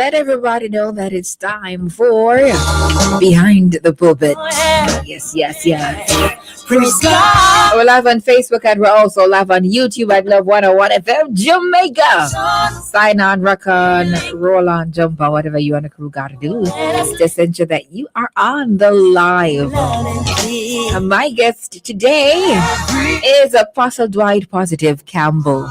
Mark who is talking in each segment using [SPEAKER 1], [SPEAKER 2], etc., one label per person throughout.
[SPEAKER 1] let everybody know that it's time for Behind the Pulpit. Yes, yes, yes.
[SPEAKER 2] Praise God.
[SPEAKER 1] We're live on Facebook and we're also live on YouTube at Love 101 FM Jamaica. Sign on, rock on, roll on, jump on, whatever you and the crew got to do. Just ensure that you are on the live. And my guest today is Apostle Dwight Positive Campbell.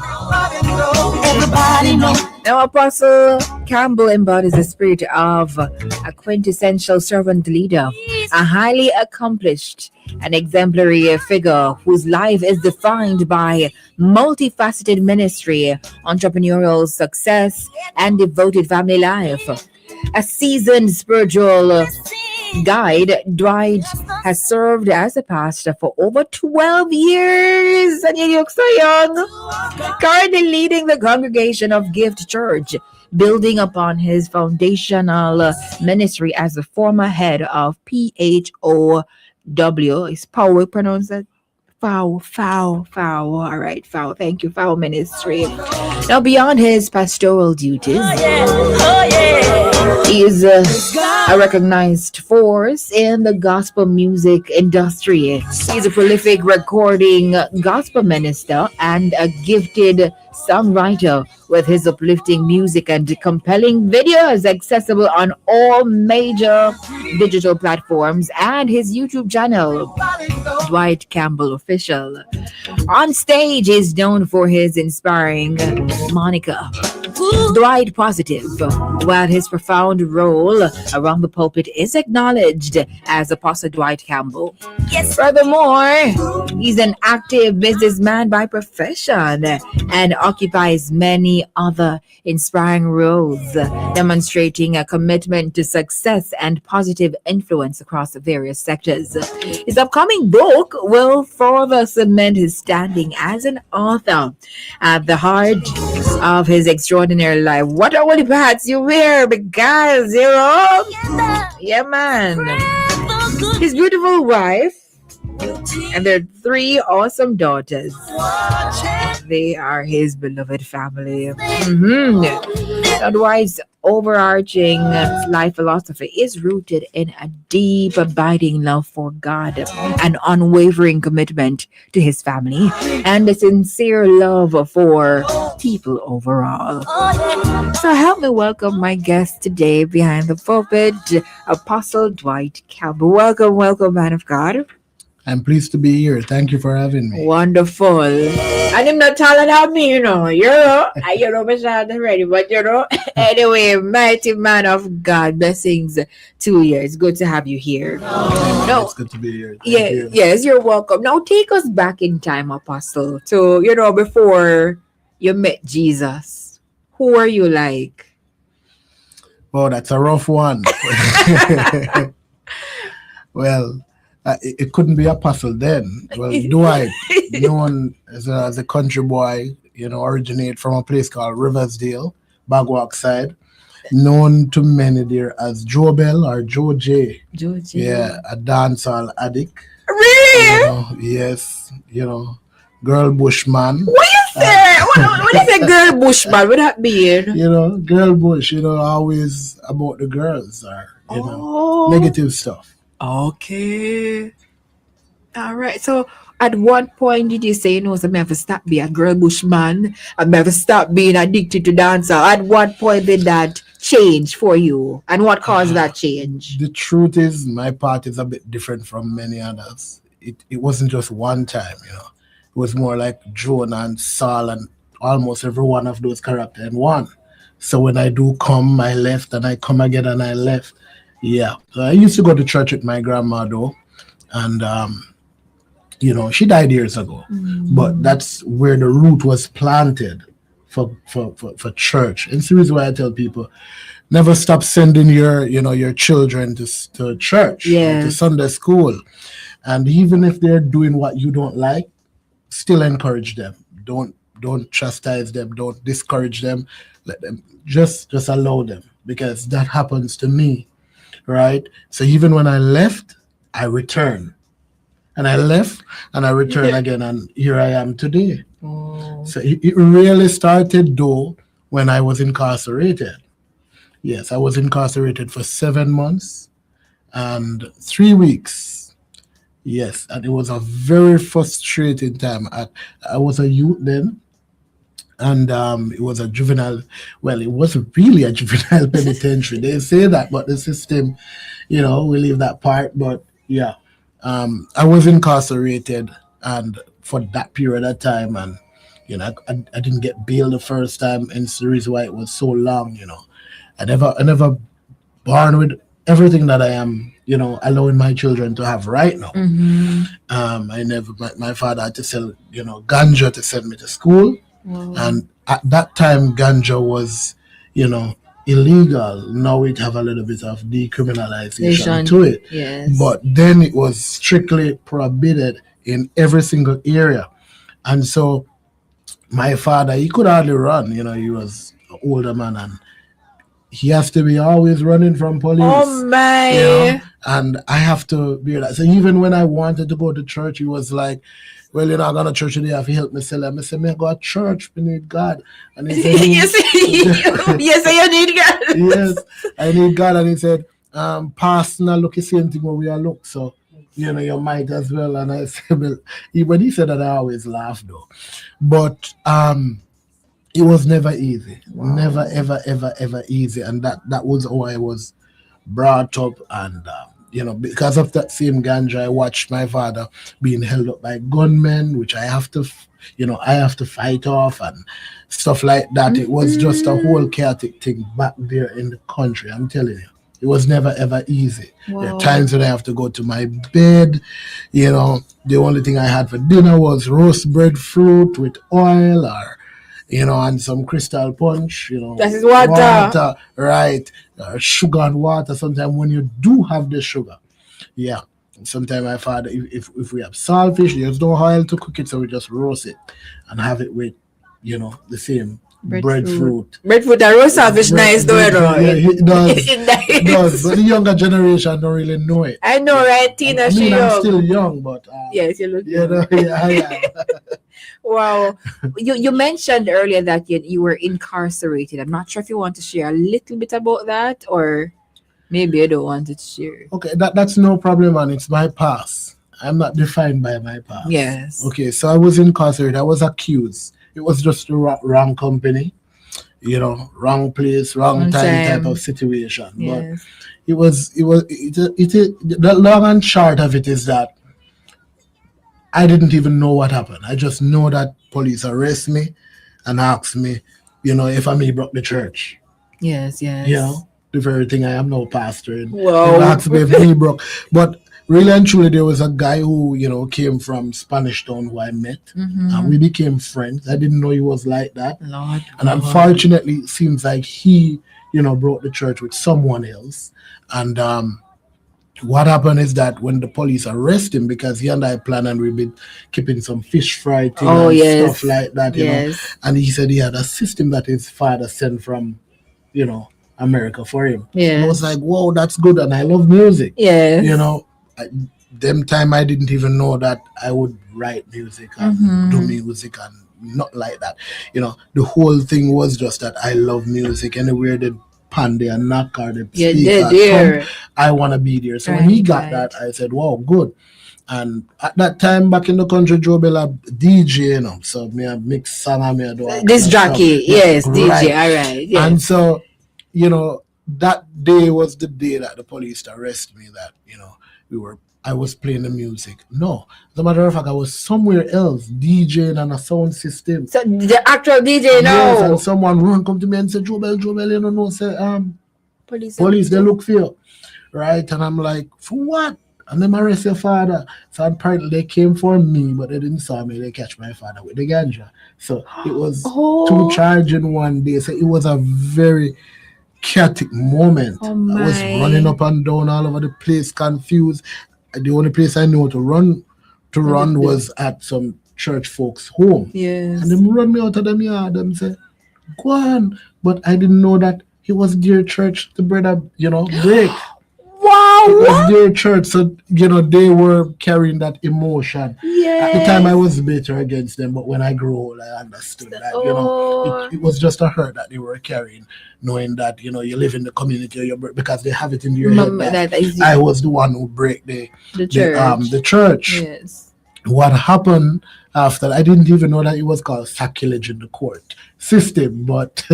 [SPEAKER 2] Everybody know.
[SPEAKER 1] Now, Apostle Campbell embodies the spirit of a quintessential servant leader, a highly accomplished and exemplary figure whose life is defined by multifaceted ministry, entrepreneurial success, and devoted family life. A seasoned spiritual guide, Dwight has served as a pastor for over 12 years. And you look so young. Currently leading the congregation of Gift Church, building upon his foundational ministry as the former head of PHOW. Is Power pronounced that? Foul. All right, Foul. Thank you, Foul Ministry. Now, beyond his pastoral duties, he is a recognized force in the gospel music industry. He's a prolific recording gospel minister and a gifted songwriter with his uplifting music and compelling videos accessible on all major digital platforms and his YouTube channel, Dwight Campbell Official. On stage, he's known for his inspiring moniker, Dwight Positive, while his profound role around the pulpit is acknowledged as Apostle Dwight Campbell.
[SPEAKER 2] Yes.
[SPEAKER 1] Furthermore, he's an active businessman by profession and occupies many other inspiring roles, demonstrating a commitment to success and positive influence across various sectors. His upcoming book will further cement his standing as an author at the heart of his extraordinary life. What are all the hats you wear? Because yeah, man. His beautiful wife and their 3 awesome daughters. They are his beloved family. Now, Dwight's overarching life philosophy is rooted in a deep, abiding love for God, an unwavering commitment to his family, and a sincere love for people overall. So help me welcome my guest today behind the pulpit, Apostle Dwight Campbell. Welcome, man of God.
[SPEAKER 3] I'm pleased to be here. Thank you for having me.
[SPEAKER 1] Wonderful. And I'm not taller than me, you know. I'm ready, but anyway, mighty man of God, blessings to you. It's good to have you here.
[SPEAKER 3] It's good to be here. Thank you.
[SPEAKER 1] Yes, you're welcome. Now take us back in time, Apostle, to, before you met Jesus. Who were you like?
[SPEAKER 3] Oh, that's a rough one. Well, it couldn't be Apostle then. Well, Dwight, known as a country boy, originate from a place called Riversdale, Bagwalk side, known to many there as Joe Bell or Joe J.
[SPEAKER 1] Joe J.
[SPEAKER 3] Yeah, a dancehall addict.
[SPEAKER 1] Really?
[SPEAKER 3] Yes, girl bushman.
[SPEAKER 1] What you say? What is a girl bushman? What that mean?
[SPEAKER 3] Girl bush, always about the girls or, negative stuff.
[SPEAKER 1] Okay. All right. So at what point did you say, no, so I have to stop being a girl bushman? I have to stop being addicted to dancer. At what point did that change for you? And what caused that change?
[SPEAKER 3] The truth is, my path is a bit different from many others. It wasn't just one time, It was more like Jonah and Saul and almost every one of those characters in one. So when I do come, I left, and I come again and I left. Yeah, so I used to go to church with my grandma though, and she died years ago. But that's where the root was planted for church. And it's the reason why I tell people, never stop sending your children to church, to Sunday school, and even if they're doing what you don't like, still encourage them. Don't chastise them. Don't discourage them. Let them just allow them, because that happens to me. Right? So even when I left, I returned. And I left and I returned again, and here I am today. So it really started though when I was incarcerated. Yes, I was incarcerated for 7 months and 3 weeks. Yes, and it was a very frustrating time. I was a youth then, and it was a juvenile. Well, it wasn't really a juvenile penitentiary. They say that, but the system, we leave that part. But yeah, I was incarcerated, and for that period of time, and I didn't get bail the first time, and it's the reason why it was so long. I never born with everything that I am, allowing my children to have right now. I never, my father had to sell, ganja to send me to school. And at that time, ganja was, you know, illegal. Now it have a little bit of decriminalization to it.
[SPEAKER 1] Yes.
[SPEAKER 3] But then it was strictly prohibited in every single area. And so my father, he could hardly run. He was an older man, and he has to be always running from police.
[SPEAKER 1] Oh my!
[SPEAKER 3] And I have to be like, so even when I wanted to go to church, he was like, well, you're not going to church today, you have to help me sell it. I said, I go to church, we need God. And he said,
[SPEAKER 1] yes, you need God.
[SPEAKER 3] Yes, I need God. And he said, Pastor, now look the same thing where we are look. So, you might as well. And I said, well, when he said that, I always laugh though. But it was never easy.
[SPEAKER 1] Wow.
[SPEAKER 3] Never, ever, ever, ever easy. And that was how I was brought up. And, because of that same ganja, I watched my father being held up by gunmen, which I have to fight off and stuff like that. It was just a whole chaotic thing back there in the country. I'm telling you, it was never ever easy.
[SPEAKER 1] Wow.
[SPEAKER 3] There are times when I have to go to my bed. The only thing I had for dinner was roast breadfruit with oil, or and some crystal punch,
[SPEAKER 1] That is water.
[SPEAKER 3] Right. Sugar and water. Sometimes when you do have the sugar, yeah. Sometimes my father, if we have saltfish, there's no oil to cook it, so we just roast it and have it with, the same breadfruit.
[SPEAKER 1] Breadfruit and roast saltfish nice though,
[SPEAKER 3] Yeah, it does.
[SPEAKER 1] It
[SPEAKER 3] does. But the younger generation don't really know it.
[SPEAKER 1] I know, right? Tina,
[SPEAKER 3] I'm
[SPEAKER 1] young.
[SPEAKER 3] still young, but
[SPEAKER 1] yes, you look
[SPEAKER 3] young. Yeah.
[SPEAKER 1] Wow. You mentioned earlier that you were incarcerated. I'm not sure if you want to share a little bit about that, or maybe you don't want to share.
[SPEAKER 3] Okay, that's no problem, man. It's my past. I'm not defined by my past.
[SPEAKER 1] Yes.
[SPEAKER 3] Okay, so I was incarcerated. I was accused. It was just the wrong company, wrong place, wrong time type of situation.
[SPEAKER 1] Yes.
[SPEAKER 3] But the long and short of it is that I didn't even know what happened. I just know that police arrest me and ask me, if I may broke the church.
[SPEAKER 1] Yes.
[SPEAKER 3] The very thing I am now pastor. And
[SPEAKER 1] Wow.
[SPEAKER 3] they asked me if me broke. But really and truly, there was a guy who, came from Spanish Town who I met. And we became friends. I didn't know he was like that.
[SPEAKER 1] Lord.
[SPEAKER 3] And unfortunately, it seems like he, broke the church with someone else. And what happened is that when the police arrest him, because he and I planned and we've been keeping some fish fry thing and stuff like that, and he said he had a system that his father sent from, America for him.
[SPEAKER 1] Yeah.
[SPEAKER 3] I was like, whoa, that's good. And I love music.
[SPEAKER 1] Yes.
[SPEAKER 3] Them time I didn't even know that I would write music and do music and not like that. The whole thing was just that I love music. Anywhere the pan there, knock or the speaker come, I want to be there. So when he got that, I said, wow, good. And at that time back in the country, Joe Bella DJ, so me a mix song and me a do
[SPEAKER 1] this jockey, yes, DJ, all right. Yes.
[SPEAKER 3] And so, that day was the day that the police arrested me, that, I was playing the music. No, as a matter of fact, I was somewhere else DJing on a sound system.
[SPEAKER 1] So the actual DJ now.
[SPEAKER 3] Yes, and someone run come to me and say, Joe Bell, say, police, they look for you. Right? And I'm like, for what? And then arrest your father. So apparently they came for me, but they didn't saw me. They catch my father with the ganja. So it was 2 charges in one day. So it was a very chaotic moment. I was running up and down all over the place, confused. The only place I knew to run was at some church folks' home.
[SPEAKER 1] Yes.
[SPEAKER 3] And them run me out of them yard and say, go on. But I didn't know that he was dear church, the brother, break.
[SPEAKER 1] Wow,
[SPEAKER 3] was their church, so they were carrying that emotion. At the time, I
[SPEAKER 1] Yes.
[SPEAKER 3] was bitter against them, but when I grew old, I understood that
[SPEAKER 1] Oh.
[SPEAKER 3] it was just a hurt that they were carrying, knowing that you live in the community, because they have it in their head that
[SPEAKER 1] That is
[SPEAKER 3] I was the one who break
[SPEAKER 1] the church.
[SPEAKER 3] the church.
[SPEAKER 1] Yes.
[SPEAKER 3] What happened after? I didn't even know that it was called sacrilege in the court system, but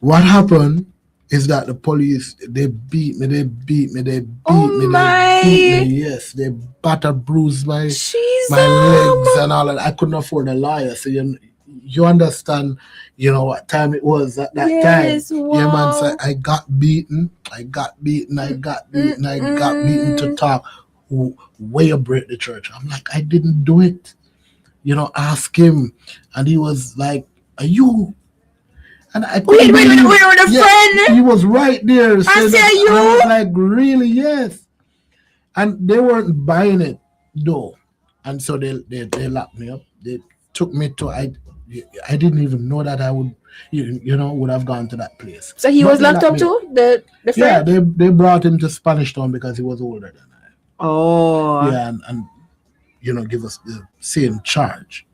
[SPEAKER 3] what happened is that the police, they beat me, they beat me, they beat
[SPEAKER 1] Oh
[SPEAKER 3] me, they
[SPEAKER 1] my.
[SPEAKER 3] beat me. Yes, they batter, bruised my
[SPEAKER 1] Jesus.
[SPEAKER 3] legs and all that. I couldn't afford a lawyer, so you understand, what time it was at that
[SPEAKER 1] Yes,
[SPEAKER 3] time. Yeah, man. So
[SPEAKER 1] wow.
[SPEAKER 3] I got beaten, I got beaten to talk. Where you break the church? I'm like, I didn't do it. Ask him, and he was like, "Are you?" And I couldn't
[SPEAKER 1] Wait,
[SPEAKER 3] believe.
[SPEAKER 1] we were the
[SPEAKER 3] Yeah,
[SPEAKER 1] friend.
[SPEAKER 3] he was right there.
[SPEAKER 1] I
[SPEAKER 3] saying
[SPEAKER 1] said
[SPEAKER 3] that, and I
[SPEAKER 1] you.
[SPEAKER 3] was like, really? Yes. And they weren't buying it though, and so they locked me up. They took me to I didn't even know that I would would have gone to that place.
[SPEAKER 1] So he
[SPEAKER 3] But
[SPEAKER 1] was
[SPEAKER 3] they
[SPEAKER 1] locked
[SPEAKER 3] locked
[SPEAKER 1] up
[SPEAKER 3] me up.
[SPEAKER 1] too. The
[SPEAKER 3] Yeah,
[SPEAKER 1] friend.
[SPEAKER 3] they brought him to Spanish Town because he was older than I.
[SPEAKER 1] Oh.
[SPEAKER 3] Yeah, and give us the same charge.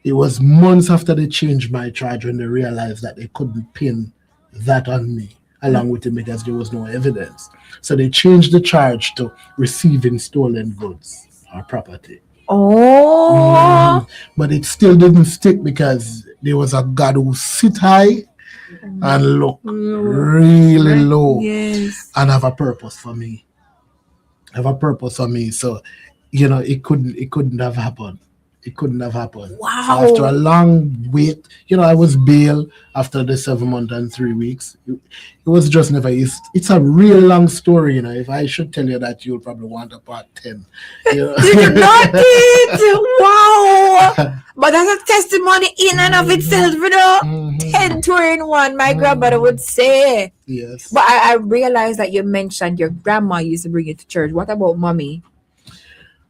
[SPEAKER 3] It was months after they changed my charge when they realized that they couldn't pin that on me along with him because there was no evidence. So they changed the charge to receiving stolen goods or property.
[SPEAKER 1] Oh.
[SPEAKER 3] But it still didn't stick because there was a God who sit high and look really low
[SPEAKER 1] Yes.
[SPEAKER 3] and have a purpose for me. So it couldn't have happened. It couldn't have happened. So after a
[SPEAKER 1] Wow.
[SPEAKER 3] long wait, I was bailed after the 7 months and 3 weeks. It was just never. It's a real long story. If I should tell you that, you'll probably want a part 10.
[SPEAKER 1] Not it. Wow. But that's a testimony in and of itself,
[SPEAKER 3] Mhm.
[SPEAKER 1] 10 two in one, my grandmother would say.
[SPEAKER 3] Yes.
[SPEAKER 1] But I realized that you mentioned your grandma used to bring you to church. What about mommy?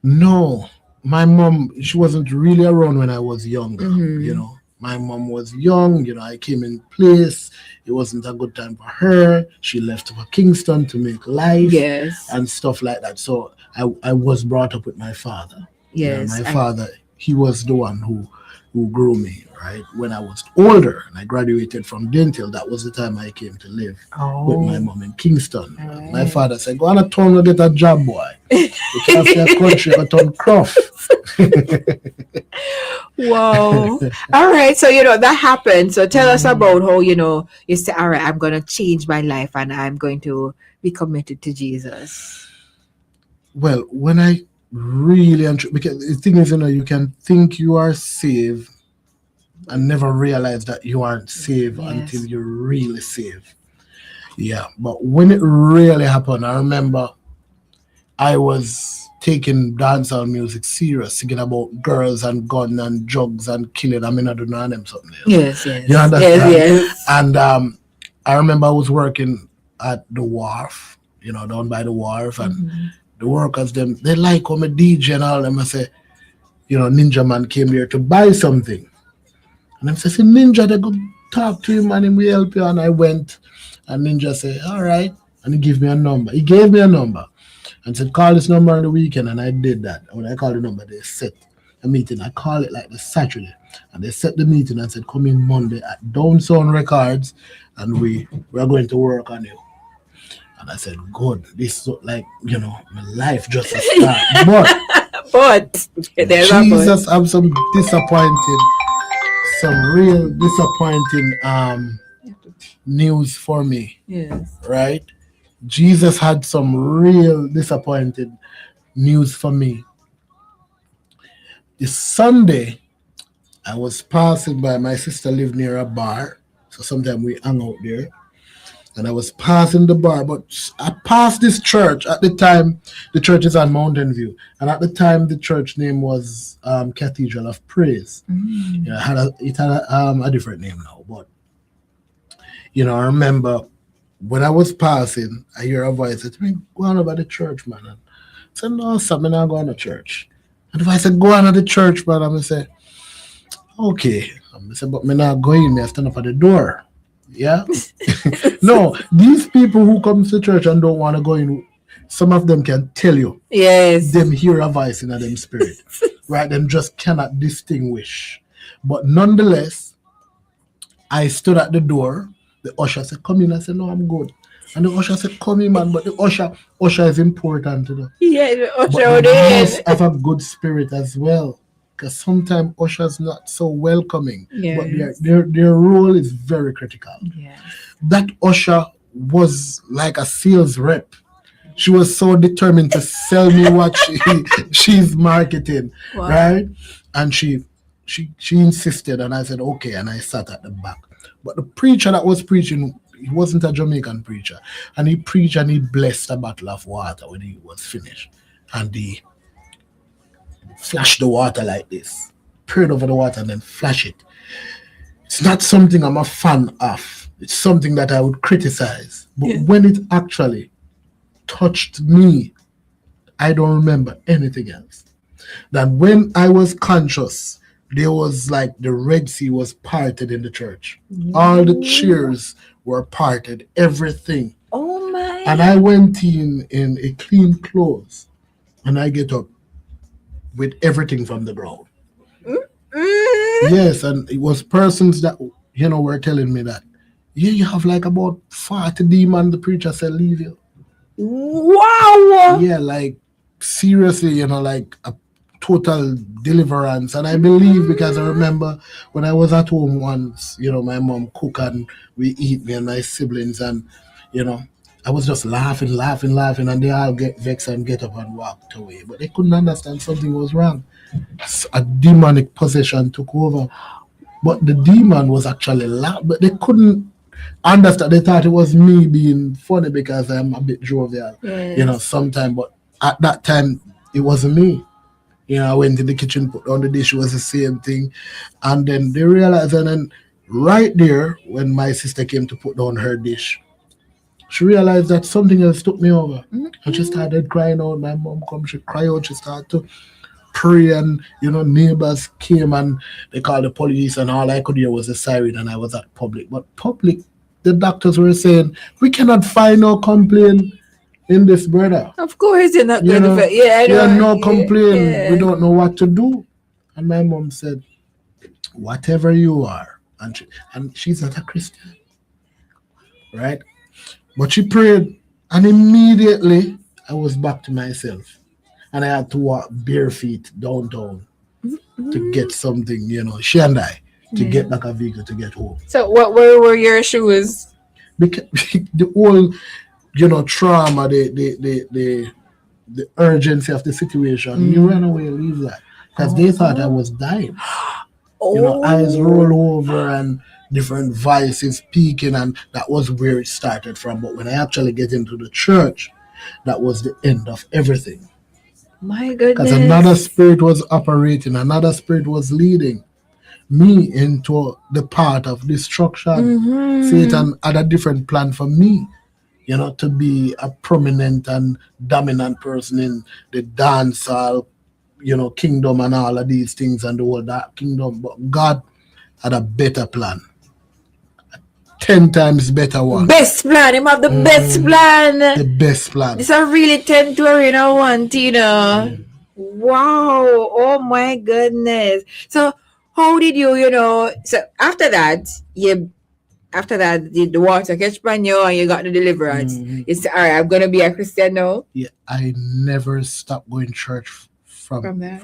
[SPEAKER 3] No, my mom, she wasn't really around when I was younger.
[SPEAKER 1] Mhm.
[SPEAKER 3] My mom was young. I came in place. It wasn't a good time for her. She left for Kingston to make life
[SPEAKER 1] Yes.
[SPEAKER 3] and stuff like that. So I was brought up with my father.
[SPEAKER 1] Yes.
[SPEAKER 3] My father, he was the one who grew me, right? When I was older and I graduated from dental, that was the time I came to live with my mom in Kingston. My father said, "Go on a town and get a job, boy. You can't stay a country, you turn cruff."
[SPEAKER 1] Wow. All right. So, that happened. So tell us about how, you say, all right, I'm going to change my life and I'm going to be committed to Jesus.
[SPEAKER 3] Well, when I really, because the thing is, you can think you are saved and never realize that you aren't saved until you're really saved. Yeah. But when it really happened, I remember I was taking dancehall music serious, singing about girls and gun and drugs and killing. I mean, I don't know them something else.
[SPEAKER 1] Yes.
[SPEAKER 3] You understand?
[SPEAKER 1] Yes.
[SPEAKER 3] And I remember I was working at the wharf, down by the wharf, and the workers, they like how my DJ and all them. I say, Ninja Man came here to buy something. And I say, Ninja, they go talk to him and he will help you. And I went, and Ninja said, all right. And he gave me a number. He gave me a number and said, call this number on the weekend. And I did that. When I called the number, they set a meeting. I call it like the Saturday. And they set the meeting and said, come in Monday at Downsound Records and we are going to work on you. And I said, good. This is like, my life just a start.
[SPEAKER 1] But there's
[SPEAKER 3] Jesus, I'm some real disappointing news for me.
[SPEAKER 1] Yes.
[SPEAKER 3] Right? Jesus had some real disappointed news for me. This Sunday, I was passing by. My sister lived near a bar, so sometimes we hung out there. And I was passing the bar, but I passed this church. At the time, the church is on Mountain View. And at the time, the church name was Cathedral of Praise. Yeah, it had a different name now. But, I remember when I was passing, I hear a voice that said, go on over the church, man. And I said, no, son, I'm not going to church. And the voice said, go on to the church, man. And I said, okay. I said, but I'm not going. I stand up at the door. Yeah. No, these people who come to church and don't want to go in, some of them can tell you
[SPEAKER 1] Yes.
[SPEAKER 3] them hear a voice in them spirit, right? Them just cannot distinguish. But nonetheless, I stood at the door. The usher said, "Come in." I said, "No, I'm good." And the usher said, "Come in, man." But the usher is important to them.
[SPEAKER 1] Yeah, the
[SPEAKER 3] But
[SPEAKER 1] usher
[SPEAKER 3] they
[SPEAKER 1] in.
[SPEAKER 3] must have a good spirit as well. Because sometimes ushers not so welcoming. But
[SPEAKER 1] Yes.
[SPEAKER 3] their role is very critical.
[SPEAKER 1] Yes.
[SPEAKER 3] That usher was like a sales rep. She was so determined to sell me what she's marketing,
[SPEAKER 1] Wow.
[SPEAKER 3] right? And she insisted, and I said okay, and I sat at the back. But the preacher that was preaching, he wasn't a Jamaican preacher, and he preached and he blessed a bottle of water when he was finished, and he flashed the water like this, poured over the water, and then flash it. It's not something I'm a fan of. It's something that I would criticize. But
[SPEAKER 1] Yeah.
[SPEAKER 3] when it actually touched me, I don't remember anything else. That when I was conscious, there was like the Red Sea was parted in the church. All the chairs were parted, everything.
[SPEAKER 1] Oh my.
[SPEAKER 3] And I went in a clean clothes, and I get up with everything from the ground.
[SPEAKER 1] Mm.
[SPEAKER 3] Yes, and it was persons that were telling me that, yeah, you have like about 40 demons. The preacher said, leave you.
[SPEAKER 1] Wow.
[SPEAKER 3] Yeah, like seriously, like a total deliverance. And I believe, because I remember when I was at home once, my mom cook and we eat, me and my siblings, and I was just laughing, and they all get vexed and get up and walked away. But they couldn't understand something was wrong. A demonic possession took over. But the demon was actually loud, but they couldn't understand. They thought it was me being funny because I'm a bit jovial,
[SPEAKER 1] Yes.
[SPEAKER 3] sometimes. But at that time, it wasn't me. I went in the kitchen, put on the dish, it was the same thing. And then they realized, and then right there, when my sister came to put down her dish, she realized that something else took me over. And she started crying out. My mom come, she cried out, she started to pray, and neighbors came and they called the police, and all I could hear was a siren, and I was at public. But public, the doctors were saying, we cannot find no complaint in this, brother.
[SPEAKER 1] Of course, you're not
[SPEAKER 3] You
[SPEAKER 1] going
[SPEAKER 3] know,
[SPEAKER 1] to. Yeah, I know.
[SPEAKER 3] yeah, no complaint.
[SPEAKER 1] Yeah.
[SPEAKER 3] We don't know what to do. And my mom said, whatever you are, and she's not a Christian, right? But she prayed, and immediately I was back to myself. And I had to walk bare feet downtown to get something, she and I, to get back a vehicle to get home.
[SPEAKER 1] So, where were your shoes?
[SPEAKER 3] Because the whole, trauma, the urgency of the situation, you ran away, leave that. Because they thought I was dying. Eyes roll over and different voices speaking, and that was where it started from. But when I actually get into the church, that was the end of everything.
[SPEAKER 1] My goodness.
[SPEAKER 3] Because another spirit was operating, another spirit was leading me into the path of destruction. Satan had a different plan for me, to be a prominent and dominant person in the dancehall, kingdom and all of these things and the whole that kingdom. But God had a better plan. 10 times better one.
[SPEAKER 1] Best plan. Him have the best plan.
[SPEAKER 3] The best plan.
[SPEAKER 1] It's a really 10 to arena one, Wow. Oh my goodness. So how did you, so after that, did the water catch on you and you got the deliverance? You said, all right, I'm going to be a Christian now?
[SPEAKER 3] Yeah, I never stopped going church from
[SPEAKER 1] then?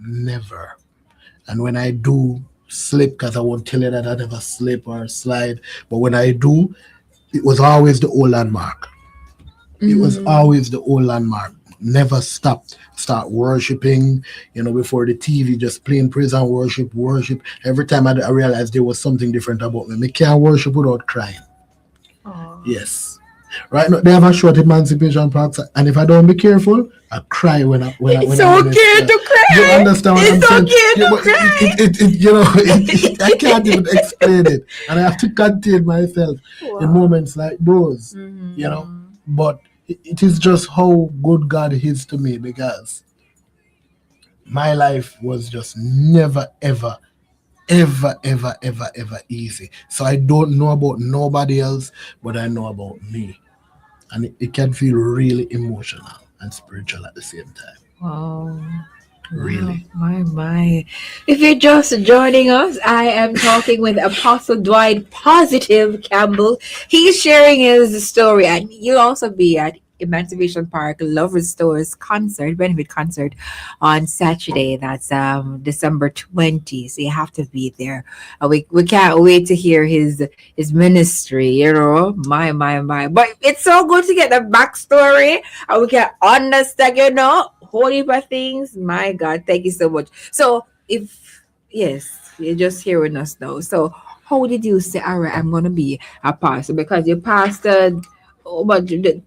[SPEAKER 3] Never. And when I do slip, because I won't tell you that I never slip or slide, but when I do, it was always the old landmark. It was always the old landmark. Never stopped. Start worshiping, before the TV, just playing praise and worship. Every time I realized there was something different about me. I can't worship without crying.
[SPEAKER 1] Aww.
[SPEAKER 3] Yes. Right now, they have a short Emancipation Park, and if I don't be careful, I cry when I
[SPEAKER 1] It's okay to cry.
[SPEAKER 3] You understand what I'm saying?
[SPEAKER 1] It's okay to cry.
[SPEAKER 3] I can't even explain it, and I have to contain myself in moments like those. But it is just how good God is to me, because my life was just never ever ever easy. So I don't know about nobody else, but I know about me. And it can feel really emotional and spiritual at the same time.
[SPEAKER 1] Wow. Wow,
[SPEAKER 3] Really.
[SPEAKER 1] my. If you're just joining us, I am talking with Apostle Dwight Positive Campbell. He's sharing his story, and you'll also be at Emancipation Park Love Restores concert, benefit concert on Saturday. That's December 20th. So you have to be there. We can't wait to hear his ministry, you know. My. But it's so good to get the backstory and we can understand, you know, whole heap of things. My God, thank you so much. So, if yes, you're just hearing us now. So, how did you say, all right, I'm gonna be a pastor? Because you pastored, oh, but the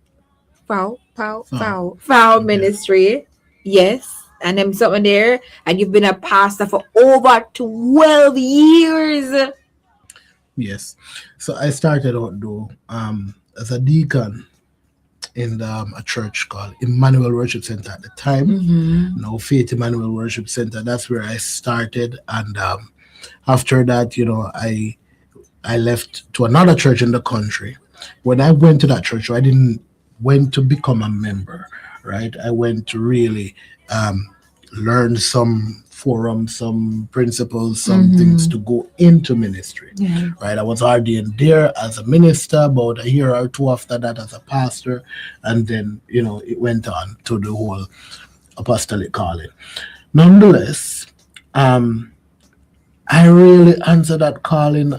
[SPEAKER 3] So,
[SPEAKER 1] foul
[SPEAKER 3] yeah.
[SPEAKER 1] ministry, yes, and then something there, and you've been a pastor for over 12 years.
[SPEAKER 3] Yes. So I started out though as a deacon in a church called Emmanuel Worship Center at the time.
[SPEAKER 1] Mm-hmm.
[SPEAKER 3] Now Faith Emmanuel Worship Center. That's where I started, and after that, I left to another church in the country. When I went to that church, I didn't went to become a member, right? I went to really learn some forums, some principles, some things
[SPEAKER 1] Mm-hmm.
[SPEAKER 3] to go into ministry,
[SPEAKER 1] Yeah.
[SPEAKER 3] right? I was ordained there as a minister, about a year or two after that as a pastor, and then it went on to the whole apostolic calling. Nonetheless, um, I really answered that calling.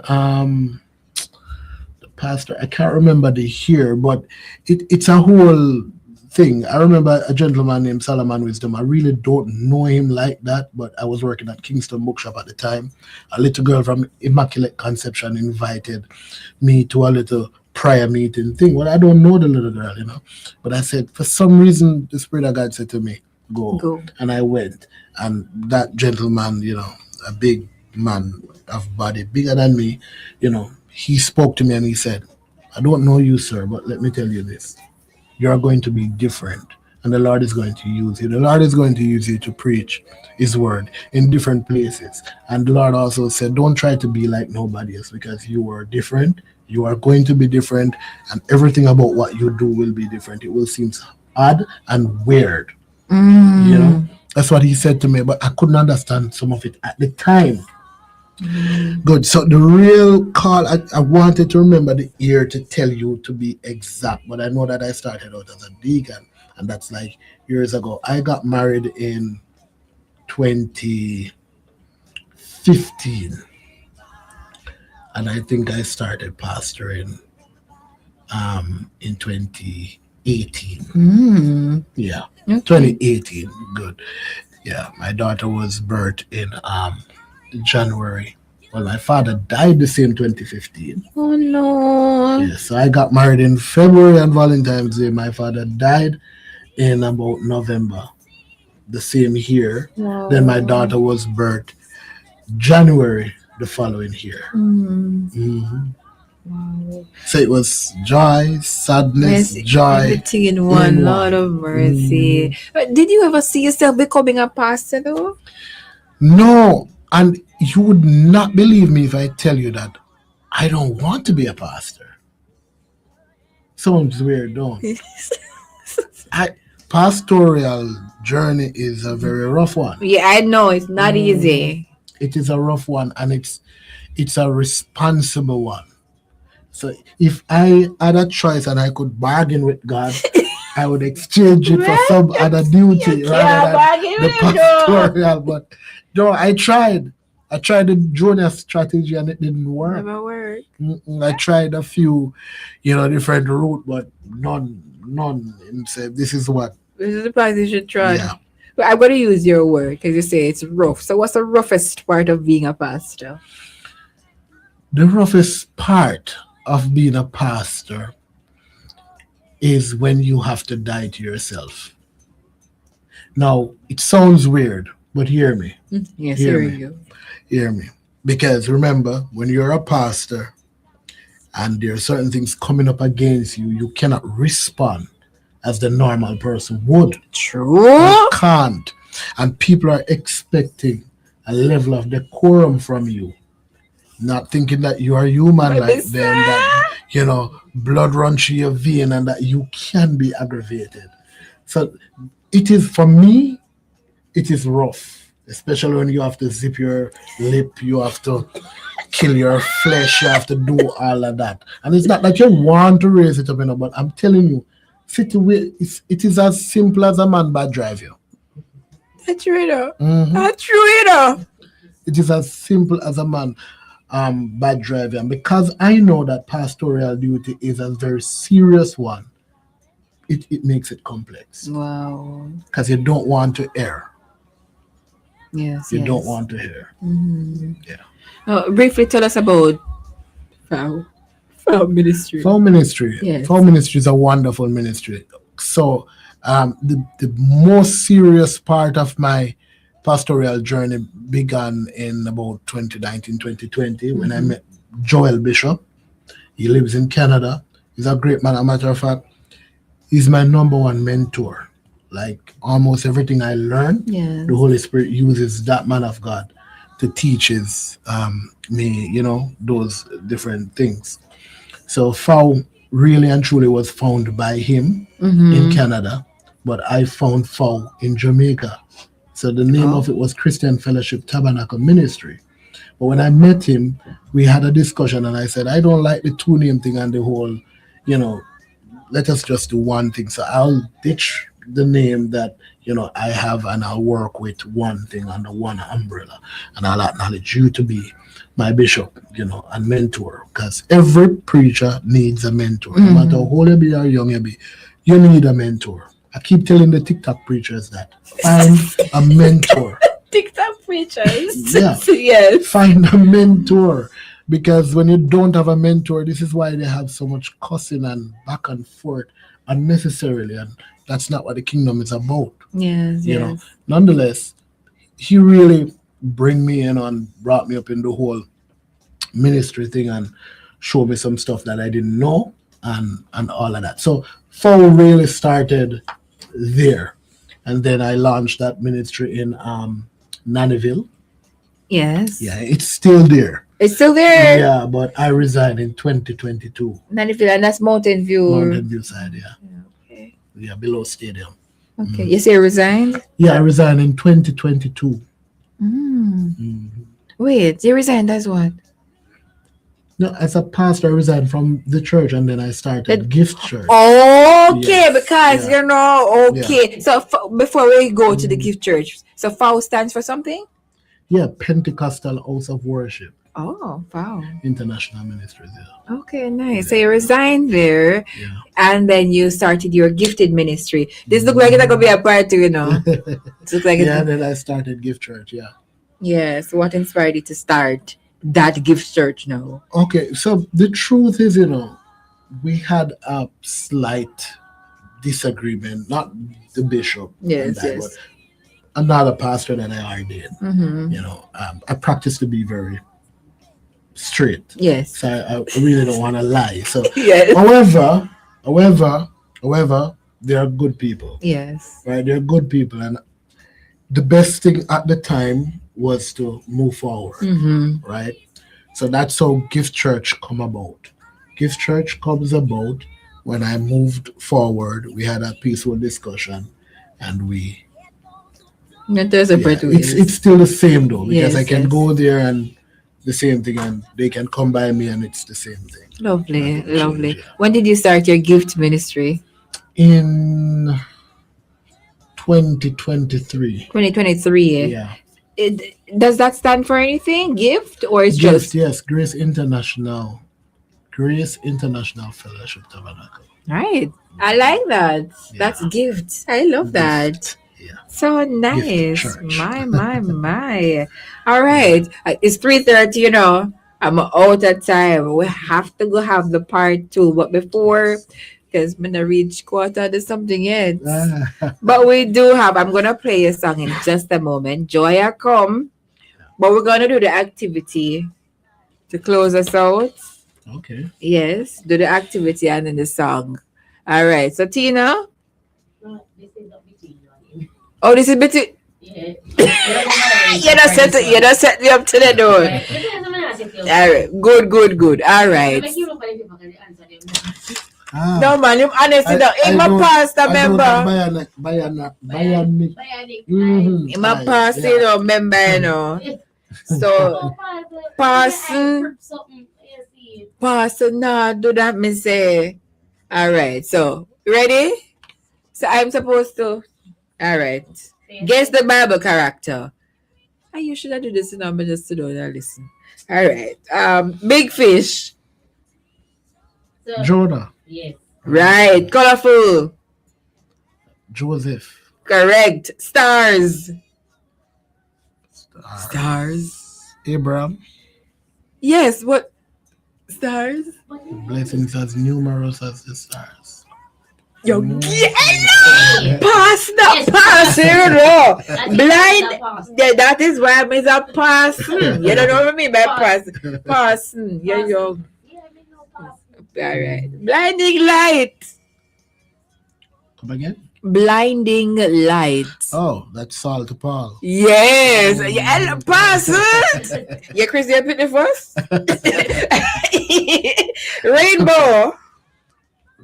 [SPEAKER 3] Pastor, I can't remember the year, but it's a whole thing. I remember a gentleman named Solomon Wisdom. I really don't know him like that, but I was working at Kingston Bookshop at the time. A little girl from Immaculate Conception invited me to a little prayer meeting thing. Well, I don't know the little girl. But I said, for some reason, the Spirit of God said to me, go.
[SPEAKER 1] Go.
[SPEAKER 3] And I went. And that gentleman, a big man of body, bigger than me, he spoke to me and he said, I don't know you, sir, but let me tell you this. You're going to be different. And the Lord is going to use you. The Lord is going to use you to preach His word in different places. And the Lord also said, don't try to be like nobody else because you are different. You are going to be different. And everything about what you do will be different. It will seem odd and weird.
[SPEAKER 1] Mm.
[SPEAKER 3] That's what He said to me. But I couldn't understand some of it at the time. Good. So the real call, I wanted to remember the year to tell you to be exact, but I know that I started out as a deacon, and that's like years ago. I got married in 2015, and I think I started pastoring in 2018.
[SPEAKER 1] Mm.
[SPEAKER 3] Yeah,
[SPEAKER 1] Okay.
[SPEAKER 3] 2018. Good. Yeah, my daughter was birthed in January. Well, my father died the same 2015.
[SPEAKER 1] Oh no.
[SPEAKER 3] Yes, so I got married in February and Valentine's Day. My father died in about November the same year. Then my
[SPEAKER 1] Wow.
[SPEAKER 3] daughter was birthed January the following year.
[SPEAKER 1] Mm.
[SPEAKER 3] hmm
[SPEAKER 1] Wow.
[SPEAKER 3] So it was joy, sadness,
[SPEAKER 1] Yes,
[SPEAKER 3] joy
[SPEAKER 1] everything in
[SPEAKER 3] in
[SPEAKER 1] one. Lord
[SPEAKER 3] one.
[SPEAKER 1] of mercy. But did you ever see yourself becoming a pastor though?
[SPEAKER 3] No, and you would not believe me if I tell you that I don't want to be a pastor. Sounds weird, don't? I pastoral journey is a very rough one.
[SPEAKER 1] Yeah, I know it's not easy.
[SPEAKER 3] It is a rough one, and it's a responsible one. So if I had a choice and I could bargain with God, I would exchange it for
[SPEAKER 1] Right?
[SPEAKER 3] some other duty
[SPEAKER 1] You
[SPEAKER 3] rather
[SPEAKER 1] can't
[SPEAKER 3] than
[SPEAKER 1] bargain
[SPEAKER 3] the
[SPEAKER 1] with him though.
[SPEAKER 3] pastoral. But no, I tried. I tried the junior strategy and it didn't work.
[SPEAKER 1] Never work.
[SPEAKER 3] I tried a few, different route, but none. And said, this is what,
[SPEAKER 1] This is the path you should try.
[SPEAKER 3] yeah.
[SPEAKER 1] But I'm going to use your word because you say it's rough. So, what's the roughest part of being a pastor?
[SPEAKER 3] The roughest part of being a pastor is when you have to die to yourself. Now, it sounds weird, but hear me.
[SPEAKER 1] Yes,
[SPEAKER 3] Hear
[SPEAKER 1] hearing
[SPEAKER 3] me.
[SPEAKER 1] you.
[SPEAKER 3] Hear me. Because remember, when you're a pastor and there are certain things coming up against you, you cannot respond as the normal person would.
[SPEAKER 1] True.
[SPEAKER 3] Can't. And people are expecting a level of decorum from you, not thinking that you are human
[SPEAKER 1] But
[SPEAKER 3] like
[SPEAKER 1] this,
[SPEAKER 3] them, that blood runs through your vein and that you can be aggravated. So it is, for me, it is rough, especially when you have to zip your lip, you have to kill your flesh, you have to do all of that. And it's not that you want to raise it up, but I'm telling you, it is as simple as a man bad drive you.
[SPEAKER 1] that's true, though.
[SPEAKER 3] Mhm.
[SPEAKER 1] That's true, though.
[SPEAKER 3] It is as simple as a man bad drive you. And because I know that pastoral duty is a very serious one, it makes it complex.
[SPEAKER 1] Wow.
[SPEAKER 3] Because you don't want to err.
[SPEAKER 1] Yes,
[SPEAKER 3] You don't
[SPEAKER 1] yes.
[SPEAKER 3] want to err. Yeah.
[SPEAKER 1] Briefly tell us about Fowl. Fowl ministry.
[SPEAKER 3] Fall ministry.
[SPEAKER 1] Yes.
[SPEAKER 3] Fall ministry is a wonderful ministry. So the most serious part of my pastoral journey began in about 2019, 2020 when I met Joel Bishop. He lives in Canada. He's a great man. As a matter of fact, he's my number one mentor. Like almost everything I learn,
[SPEAKER 1] Yes.
[SPEAKER 3] the Holy Spirit uses that man of God to teach me, those different things. So FOW really and truly was found by him in Canada, but I found FOW in Jamaica. So the name of it was Christian Fellowship Tabernacle Ministry. But when I met him, we had a discussion and I said, I don't like the two name thing and the whole, let us just do one thing. So I'll ditch the name that I have and I'll work with one thing under one umbrella, and I'll acknowledge you to be my bishop, and mentor, because every preacher needs a mentor. No matter how old you be or young you be, you need a mentor. I keep telling the TikTok preachers that find a mentor.
[SPEAKER 1] TikTok preachers.
[SPEAKER 3] Yeah.
[SPEAKER 1] Yes.
[SPEAKER 3] Find a mentor. Because when you don't have a mentor, this is why they have so much cussing and back and forth unnecessarily. And that's not what the kingdom is about.
[SPEAKER 1] Yes. Yes.
[SPEAKER 3] Nonetheless, he really bring me in and brought me up in the whole ministry thing and showed me some stuff that I didn't know and all of that. So FOW really started there. And then I launched that ministry in Nannyville.
[SPEAKER 1] Yes.
[SPEAKER 3] Yeah, it's still there.
[SPEAKER 1] It's still there.
[SPEAKER 3] Yeah, but I resigned in 2022.
[SPEAKER 1] Nannyville, and that's Mountain View.
[SPEAKER 3] Mountain View side, yeah.
[SPEAKER 1] Okay.
[SPEAKER 3] Yeah, below stadium.
[SPEAKER 1] Okay. You say you resigned?
[SPEAKER 3] Yeah, I resigned in 2022.
[SPEAKER 1] Wait, you resigned as what?
[SPEAKER 3] No, as a pastor, I resigned from the church and then I started Gift Church.
[SPEAKER 1] Okay,
[SPEAKER 3] Yes,
[SPEAKER 1] because
[SPEAKER 3] yeah.
[SPEAKER 1] okay. So before we go to the gift church, so FOW stands for something?
[SPEAKER 3] Yeah, Pentecostal House of Worship,
[SPEAKER 1] Oh, FOW.
[SPEAKER 3] International Ministries. Yeah.
[SPEAKER 1] Okay, nice. So you resigned there,
[SPEAKER 3] Yeah.
[SPEAKER 1] and then you started your gifted ministry. This look like it's gonna be a part two, It looks like
[SPEAKER 3] Yeah, and then I started Gift Church. Yeah.
[SPEAKER 1] Yes. What inspired you to start that gift church now?
[SPEAKER 3] Okay, so the truth is, we had a slight disagreement, not the bishop.
[SPEAKER 1] Yes,
[SPEAKER 3] and that,
[SPEAKER 1] yes.
[SPEAKER 3] but another pastor that I ordained. I practice to be very straight.
[SPEAKER 1] Yes.
[SPEAKER 3] So I really don't want to lie. So,
[SPEAKER 1] Yes.
[SPEAKER 3] however, they are good people,
[SPEAKER 1] Yes.
[SPEAKER 3] right? They're good people, and the best thing at the time was to move forward, right? So that's how Gift Church come about. Gift Church comes about when I moved forward. We had a peaceful discussion, and
[SPEAKER 1] There's a breath
[SPEAKER 3] it's still the same though, because
[SPEAKER 1] Yes,
[SPEAKER 3] I can
[SPEAKER 1] yes.
[SPEAKER 3] go there and the same thing, and they can come by me and it's the same thing.
[SPEAKER 1] Lovely,
[SPEAKER 3] Nothing
[SPEAKER 1] lovely.
[SPEAKER 3] changed, yeah.
[SPEAKER 1] When did you start your gift ministry?
[SPEAKER 3] In 2023.
[SPEAKER 1] 2023.
[SPEAKER 3] Yeah.
[SPEAKER 1] Does that stand for anything? Gift or it's
[SPEAKER 3] Gift,
[SPEAKER 1] just
[SPEAKER 3] yes, Grace International Fellowship Tabernacle.
[SPEAKER 1] right? I like that.
[SPEAKER 3] Yeah.
[SPEAKER 1] That's gift. I love that.
[SPEAKER 3] Yeah.
[SPEAKER 1] So nice.
[SPEAKER 3] church.
[SPEAKER 1] My. All right. It's 3:30, I'm out of time. We have to go have the part two. But before, because I'm not reach quarter to something yet. But we do have, I'm gonna play a song in just a moment. Joy I come. But we're gonna do the activity to close us out.
[SPEAKER 3] Okay.
[SPEAKER 1] Yes, do the activity and then the song. All right. So Tina. Oh, this is between.
[SPEAKER 4] Yeah.
[SPEAKER 1] You don't set me up to the door. All right. Good. All right. No man, him honestly I'm a pastor member.
[SPEAKER 3] Bionic.
[SPEAKER 1] I'm a pastor member, you know. So pastor, nah, do that me say. All right. So ready? So I'm supposed to. All right. Guess the Bible character. You should have do this now, but just to do that. Listen. All right. Big fish.
[SPEAKER 3] Jonah.
[SPEAKER 4] Yes.
[SPEAKER 1] Right. Colorful.
[SPEAKER 3] Joseph.
[SPEAKER 1] Correct. Stars.
[SPEAKER 3] Abraham.
[SPEAKER 1] Yes. What? Stars.
[SPEAKER 3] Blessings as numerous as the stars.
[SPEAKER 1] Yo, pass the pass, you know. Blind. Yeah, that is why I'm a person. You don't know what I mean by person. Person. Yeah, yo. All right. Blinding light.
[SPEAKER 3] Come again?
[SPEAKER 1] Blinding light.
[SPEAKER 3] Oh, that's Saul to Paul.
[SPEAKER 1] Yes. Yeah, person. Yeah, Chris, you pick the first.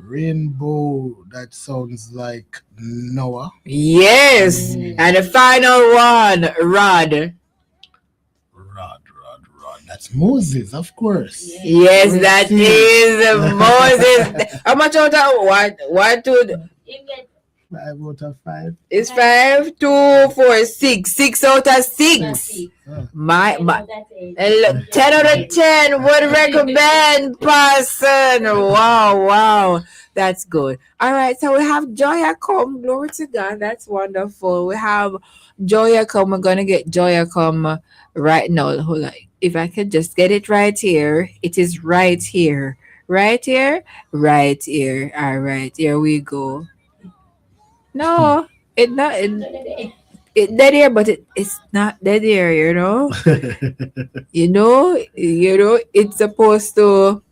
[SPEAKER 3] Rainbow, that sounds like Noah.
[SPEAKER 1] Yes. And the final one, rod.
[SPEAKER 3] Rod. That's Moses, of course.
[SPEAKER 1] Yes, that is Moses. How much out of one, two?
[SPEAKER 3] 5 out of 5.
[SPEAKER 1] It's 5, 2, 4, 6. 6 out of 6. My 10 out of 10 would recommend person. Wow. That's good. All right, so we have Joya come. Glory to God. That's wonderful. We have Joya come. We're gonna get Joya come right now. Hold on. If I could just get it right here. It is right here. Right here. All right, here we go. No, it's not. It's dead here, but it's not dead here. You know. you know. It's supposed to.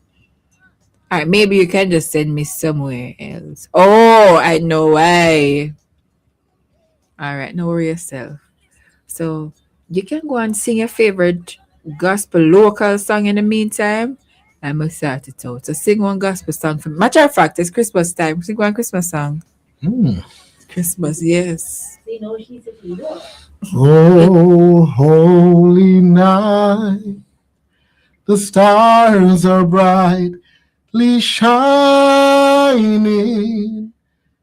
[SPEAKER 1] All right, maybe you can just send me somewhere else. Oh, I know why. All right, no worry yourself. So you can go and sing your favorite gospel local song in the meantime. I must start it out. So sing one gospel song for me. Matter of fact, it's Christmas time. Sing one Christmas song. Christmas, yes.
[SPEAKER 3] Oh, holy night, the stars are brightly shining.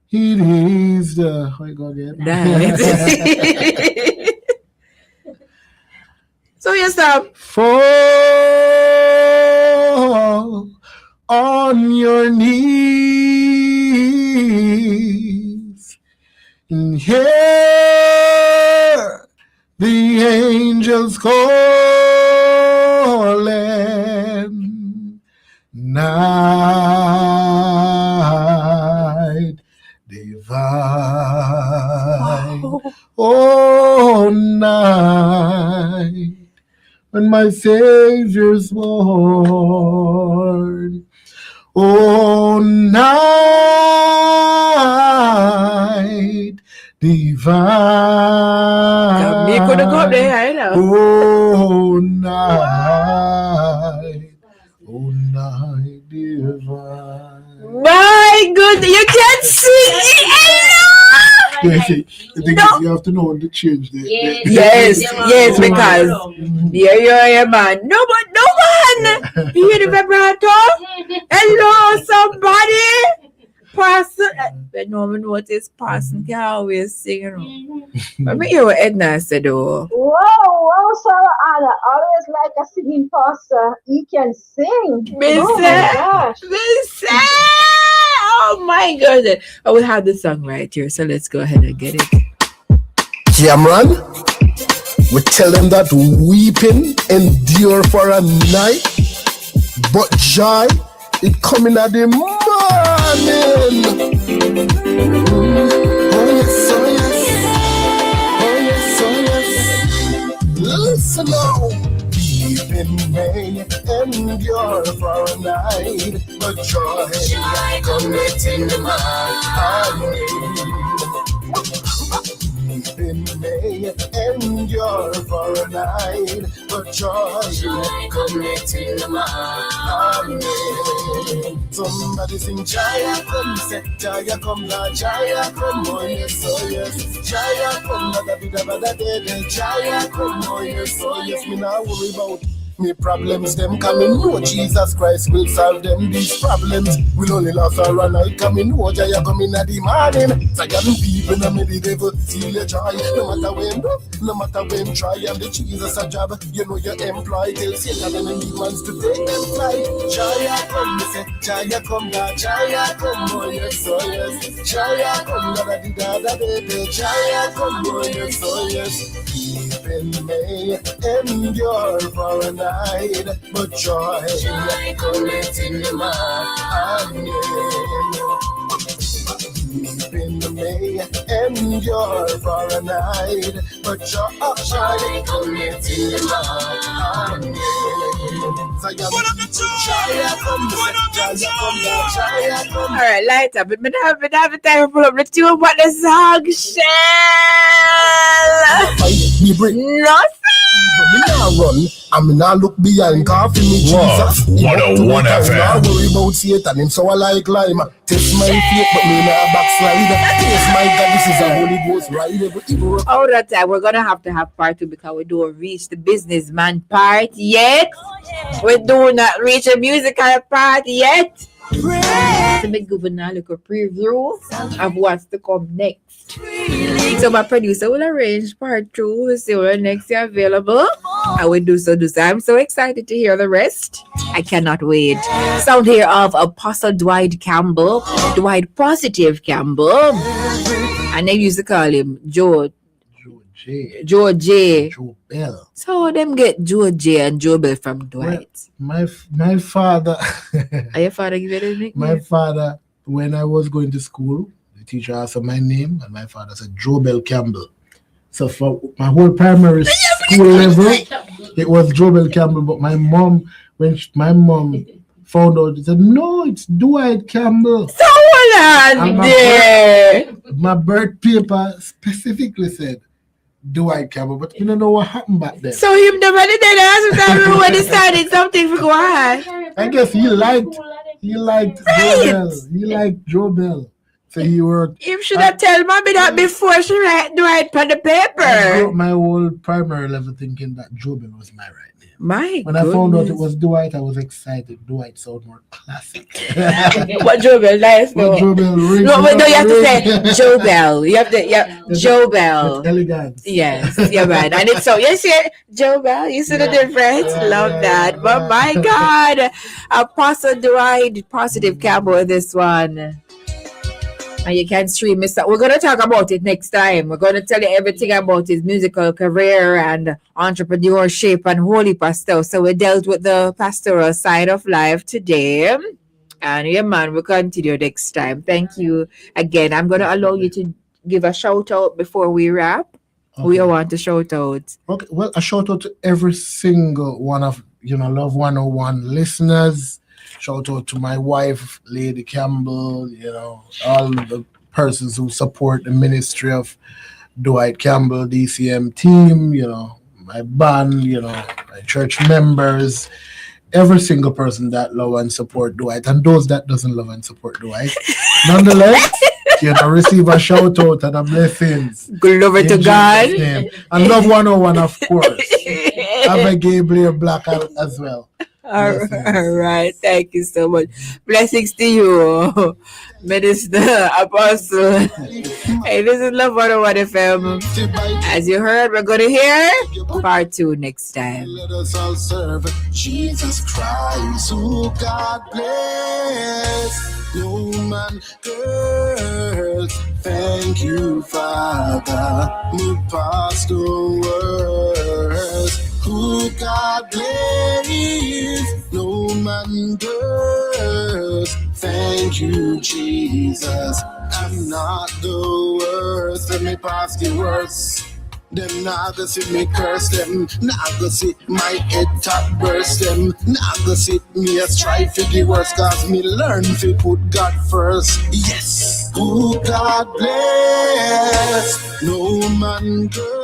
[SPEAKER 3] It is the
[SPEAKER 1] So yes,
[SPEAKER 3] fall on your knees and hear the angels calling. Night divine. Oh, night when my Savior's born. Oh, night divine.
[SPEAKER 1] Me could go there, I
[SPEAKER 3] Oh, night divine.
[SPEAKER 1] My goodness, you can't sing it.
[SPEAKER 3] The thing is, you have to know when to change the
[SPEAKER 1] Yes, because you're a man. No man. You hear the vibrato? Hello, somebody. Person. But no one know what is person can always sing. You know. I mean, you Edna said, oh.
[SPEAKER 5] Wow, Sarah Anna, always like a singing pastor. He can sing. Oh my gosh.
[SPEAKER 1] Oh my goodness. Oh, we have the song right here, so let's go ahead and get it.
[SPEAKER 3] Cameron, we tell them that weeping endure for a night, but joy, it coming at the morning. Oh yes. Listen now. Weeping may endure for a night, but joy cometh in the morning. Weeping may endure for a night, but joy cometh in the morning. Somebody sing Jaya come, say Jaya come, la Jaya come, oh yes, oh yes. Jaya come, la da da da da da. Jaya come, oh yes, oh yes. Me not worry about me problems, them coming. No, Jesus Christ will solve them. These problems will only last for a night. Coming, no, Jaya coming at the morning. Zion people, no me the devil steal your joy. No matter when try, and the Jesus a job. You know your employ till Satan and the demons to take them flight. Jaya come, me say, Jaya come, da Jaya come, oh yes, oh yes. Jaya come, da da da da da. Jaya come, oh yes, oh yes. Even may endure for a night, but joy cometh in the morning. Even may endure for a night, but joy cometh in the morning.
[SPEAKER 1] All right, light up. But I have time to pull up the tune, but the song shell. Nothing.
[SPEAKER 3] Me nah run, and me nah look behind. Cause for me Jesus,
[SPEAKER 4] 101 FM.
[SPEAKER 3] Nah worry about Satan, him so I like lime. Test my faith, but me nah backslide. Taste my God, this is a Holy Ghost ride.
[SPEAKER 1] All that time, we're gonna have to have part 2 because we don't reach the businessman part yet. We do not reach a musical part yet. To make governor look a preview of what's to come next. So my producer will arrange part 2. We'll see when next year available. I will do so. I'm so excited to hear the rest. I cannot wait. Sound here of Apostle Dwight Campbell, Dwight Positive Campbell, and they used to call him Joe J.
[SPEAKER 3] Joe Bell.
[SPEAKER 1] So them get Joe J and Joe Bell from Dwight.
[SPEAKER 3] Well, my father.
[SPEAKER 1] Are your father give you the nickname?
[SPEAKER 3] My father, when I was going to school, the teacher asked for my name, and my father said Joe Bell Campbell. So for my whole primary school level, it was Joe Bell Campbell. But my mom, my mom found out, she said, no, it's Dwight Campbell.
[SPEAKER 1] So hold on there.
[SPEAKER 3] My birth paper specifically said Dwight Campbell, but you don't know what happened back then.
[SPEAKER 1] So him the money then hospital when decided something for go on.
[SPEAKER 3] I guess he liked Joe Bell. He liked Joe Bell. So he worked.
[SPEAKER 1] You should have told mommy that before she write on the paper.
[SPEAKER 3] I wrote my whole primary level thinking that Joe Bell was my right name. When I found out it was Dwight, I was excited. Dwight sounded more classic.
[SPEAKER 1] What Joe Bell nice though.
[SPEAKER 3] Joe Bell
[SPEAKER 1] No, you have to say Joe Bell. You have to Joe Bell.
[SPEAKER 3] It's elegant.
[SPEAKER 1] Yes, you're right. And it's so you see Joe Bell, you see the difference? Love that. But my God, Apostle Dwight Positive Campbell this one. And you can stream it. We're going to talk about it next time. We're going to tell you everything about his musical career and entrepreneurship and holy pastor. So we dealt with the pastoral side of life today. And yeah, man, we'll continue next time. Thank you again. I'm going to allow you to give a shout out before we wrap. Okay. We want to shout out.
[SPEAKER 3] Okay, well, a shout out to every single one of, Love 101 listeners. Shout out to my wife, Lady Campbell, all the persons who support the ministry of Dwight Campbell, DCM team, my band, my church members, every single person that love and support Dwight, and those that doesn't love and support Dwight. Nonetheless, receive a shout out and a blessings.
[SPEAKER 1] Glory to God.
[SPEAKER 3] And Love 101, of course. Have a Gay Blair Black as well.
[SPEAKER 1] All right. Thank you so much. Blessings to you, Minister Apostle. Hey, this is Love 101 FM. As you heard, we're going to hear part 2 next time.
[SPEAKER 3] Let us all serve Jesus Christ, who God bless. No man curse. Thank you, Father. Me pastor words. Who God bless, no man does. Thank you, Jesus. I'm not the worst. Let me pass the words. Them nah go see me curse them. Nah go see my head top burst them. Nah go see me a strive for the worst. Cause me learn to put God first. Yes. Who God bless. No man girl.